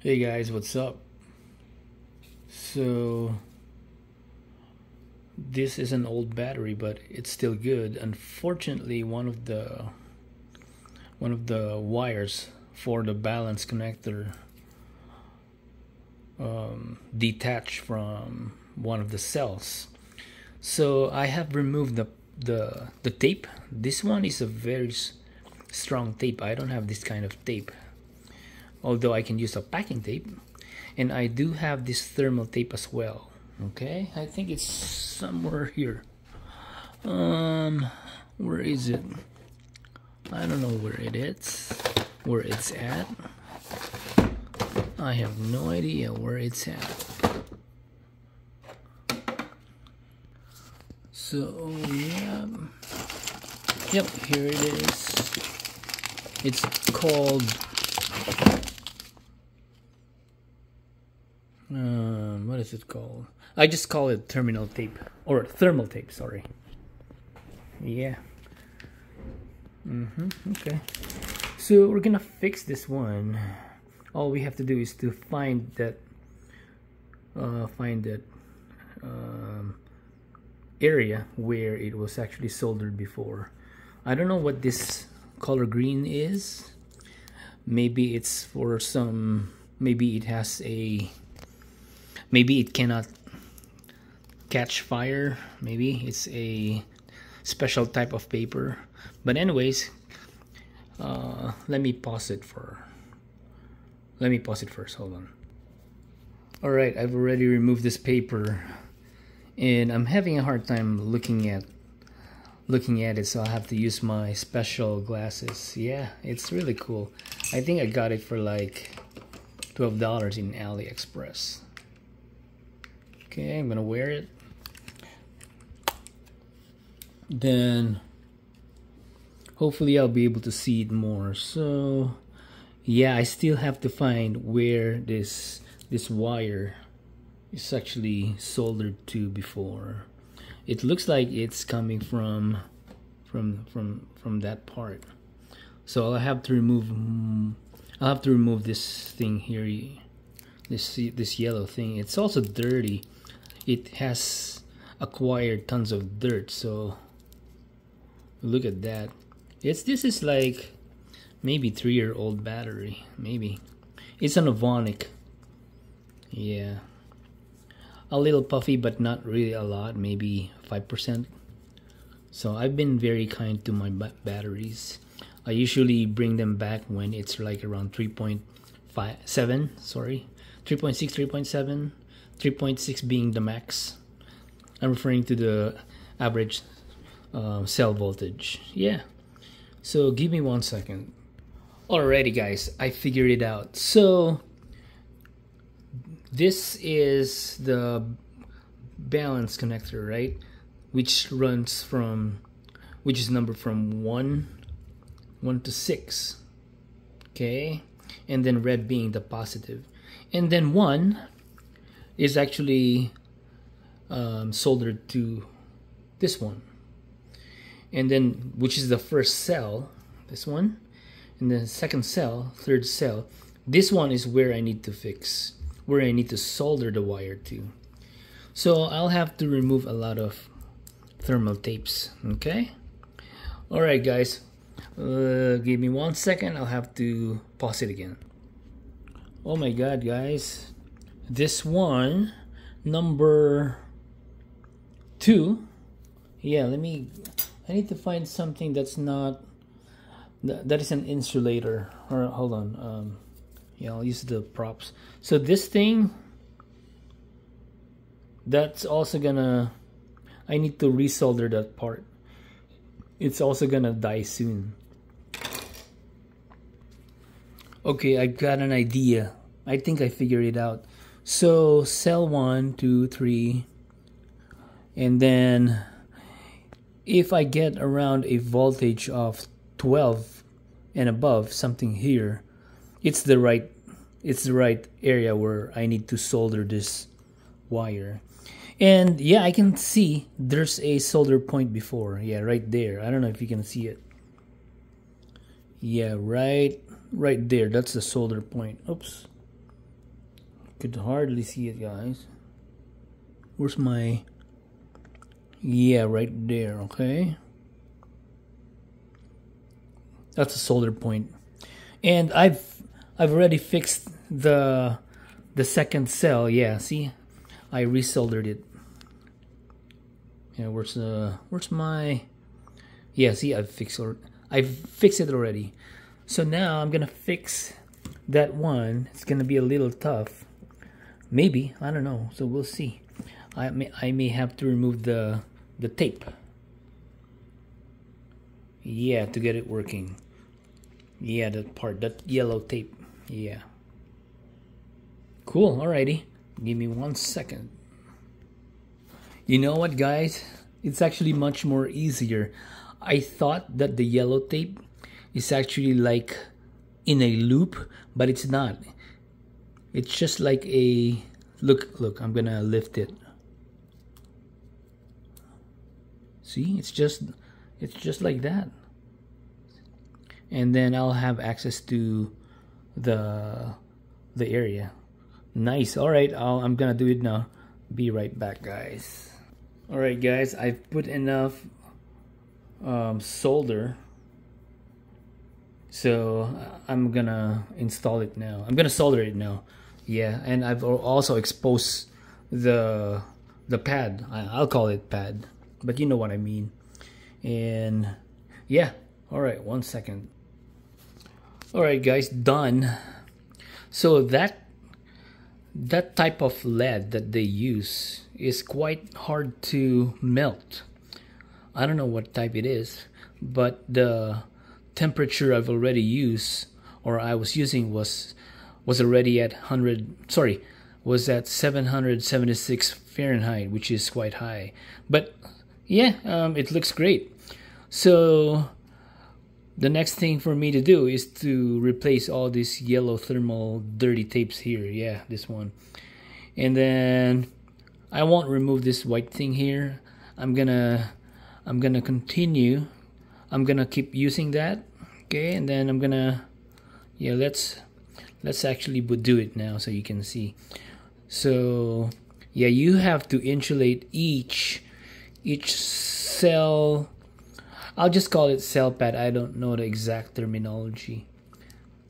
Hey guys, what's up? So this is an old battery, but it's still good. Unfortunately, one of the wires for the balance connector detached from one of the cells. So I have removed the tape. This one is a very strong tape. I don't have this kind of tape, although I can use a packing tape. And I do have this thermal tape as well. Okay, I think it's somewhere here. Where is it? I don't know where it is. Where it's at? I have no idea where it's at. So yeah, yep, here it is. It's called what is it called? I just call it terminal tape or thermal tape. Sorry. Yeah. Okay. So we're gonna fix this one. All we have to do is to find that area where it was actually soldered before. I don't know what this color green is. Maybe it's for some. Maybe it has a. Maybe it cannot catch fire. Maybe it's a special type of paper. But anyways, let me pause it first. Hold on. All right, I've already removed this paper, and I'm having a hard time looking at it, so I'll have to use my special glasses. Yeah, it's really cool. I think I got it for like $12 in AliExpress. Okay, I'm gonna wear it. Then hopefully I'll be able to see it more. So yeah, I still have to find where this wire is actually soldered to before. It looks like it's coming from that part. So I'll have to remove this thing here, this yellow thing. It's also dirty. It has acquired tons of dirt, so look at that. This is like maybe 3-year-old battery. Maybe it's an Avonic. Yeah, a little puffy, but not really a lot. Maybe 5%. So I've been very kind to my batteries. I usually bring them back when it's like around 3.7. Sorry, 3.6, 3.7, 3.6 being the max. I'm referring to the average cell voltage. Yeah. So give me 1 second. Alrighty guys, I figured it out. So this is the balance connector, right? Which is numbered from 1 to 6. Okay, and then red being the positive, and then 1 is actually soldered to this one, and then which is the first cell, this one, and then second cell, third cell. This one is where I need to fix, where I need to solder the wire to. So I'll have to remove a lot of thermal tapes. Okay, all right guys, give me 1 second. I'll have to pause it again. Oh my god guys, this one, number 2. Yeah, I need to find something that's not that is an insulator. Or hold on, yeah, I'll use the props. So this thing, that's also gonna, I need to resolder that part. It's also gonna die soon. Okay, I got an idea. I think I figured it out. So cell 1, 2, 3, and then if I get around a voltage of 12 and above, something here, it's the right area where I need to solder this wire. And yeah, I can see there's a solder point before. Yeah, right there. I don't know if you can see it. Yeah, right there. That's the solder point. Oops. Could hardly see it, guys. Where's my... Yeah, right there, okay. That's a solder point. And I've already fixed the second cell. Yeah, see? I resoldered it. Yeah, where's my... Yeah, see, I've fixed it already. So now I'm gonna fix that one. It's gonna be a little tough. Maybe, I don't know. So we'll see. I may have to remove the tape. Yeah, to get it working. Yeah, that part, that yellow tape. Yeah. Cool, alrighty. Give me 1 second. You know what, guys? It's actually much more easier. I thought that the yellow tape is actually like in a loop, but it's not. It's just like a... Look, I'm gonna lift it. See, it's just like that. And then I'll have access to the area. Nice. All right, I'm gonna do it now. Be right back, guys. All right, guys, I've put enough solder, so I'm gonna install it now. I'm gonna solder it now. Yeah, and I've also exposed the pad. I'll call it pad, but you know what I mean. And yeah, all right, 1 second. All right, guys, done. So that type of lead that they use is quite hard to melt. I don't know what type it is, but the temperature I've already used, or I was using, was already at 776 Fahrenheit, which is quite high. But yeah, it looks great. So the next thing for me to do is to replace all these yellow thermal dirty tapes here. Yeah, this one. And then I won't remove this white thing here. I'm gonna continue. I'm gonna keep using that. Okay, and then I'm gonna, yeah, let's actually do it now so you can see. So yeah, you have to insulate each cell. I'll just call it cell pad. I don't know the exact terminology.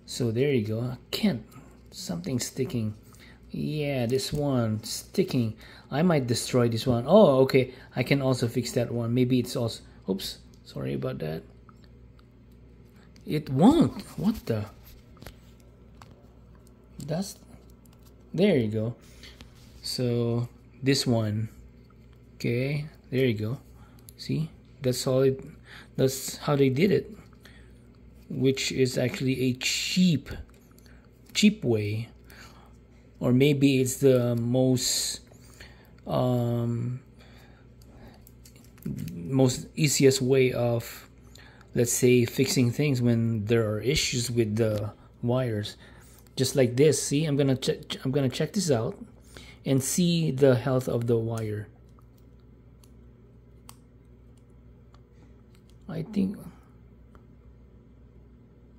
So there you go. Something's sticking. Yeah, this one sticking. I might destroy this one. Oh, okay. I can also fix that one. Maybe it's also... Oops. Sorry about that. It won't. What the... There you go. So this one, okay, there you go. See, that's how they did it, which is actually a cheap way, or maybe it's the most easiest way of, let's say, fixing things when there are issues with the wires. Just like this. See, I'm gonna check this out and see the health of the wire. I think,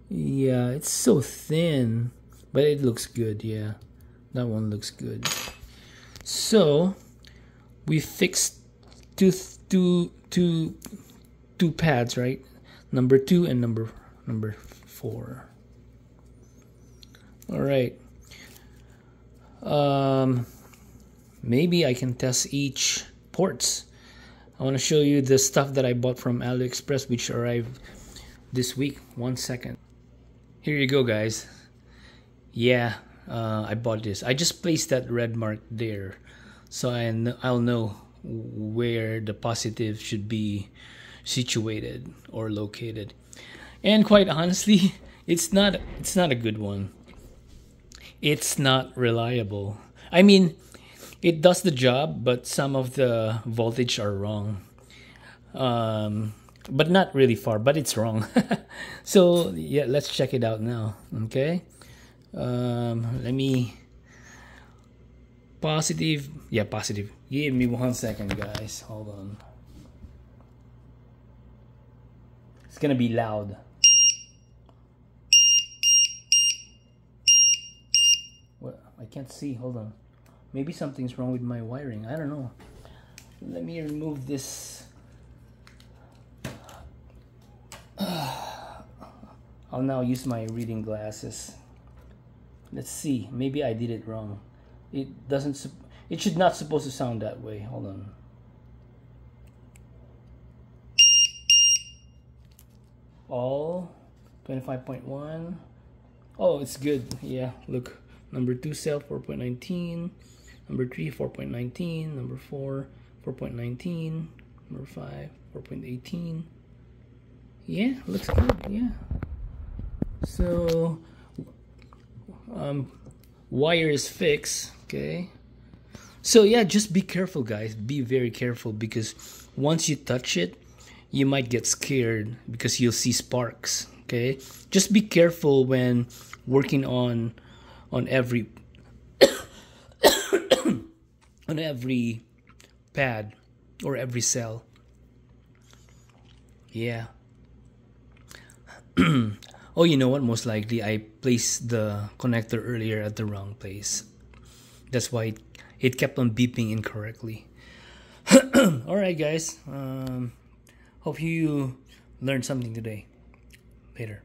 yeah, it's so thin, but it looks good. Yeah, that one looks good. So we fixed two pads, right? Number 2 and number 4. All right. Maybe I can test each ports. I want to show you the stuff that I bought from AliExpress, which arrived this week. 1 second. Here you go, guys. Yeah, I bought this. I just placed that red mark there, so I'll know where the positive should be situated or located. And quite honestly, it's not a good one. It's not reliable. I mean, it does the job, but some of the voltage are wrong. But not really far, but it's wrong. So yeah, let's check it out now. Okay. Let me... Positive. Yeah, positive. Give me 1 second, guys. Hold on. It's gonna be loud. What? I can't see. Hold on. Maybe something's wrong with my wiring. I don't know. Let me remove this. I'll now use my reading glasses. Let's see. Maybe I did it wrong. It doesn't. It should not supposed to sound that way. Hold on. All 25.1. Oh, it's good. Yeah, look. Number 2 cell 4.19. Number 3 4.19. Number 4 4.19. Number 5 4.18. Yeah, looks good. Yeah. So wire is fixed. Okay. So yeah, just be careful, guys. Be very careful, because once you touch it, you might get scared because you'll see sparks. Okay, just be careful when working on every on every pad or every cell. Yeah. Oh, you know what? Most likely I placed the connector earlier at the wrong place. That's why it kept on beeping incorrectly. Alright, guys. Hope you learned something today. Later.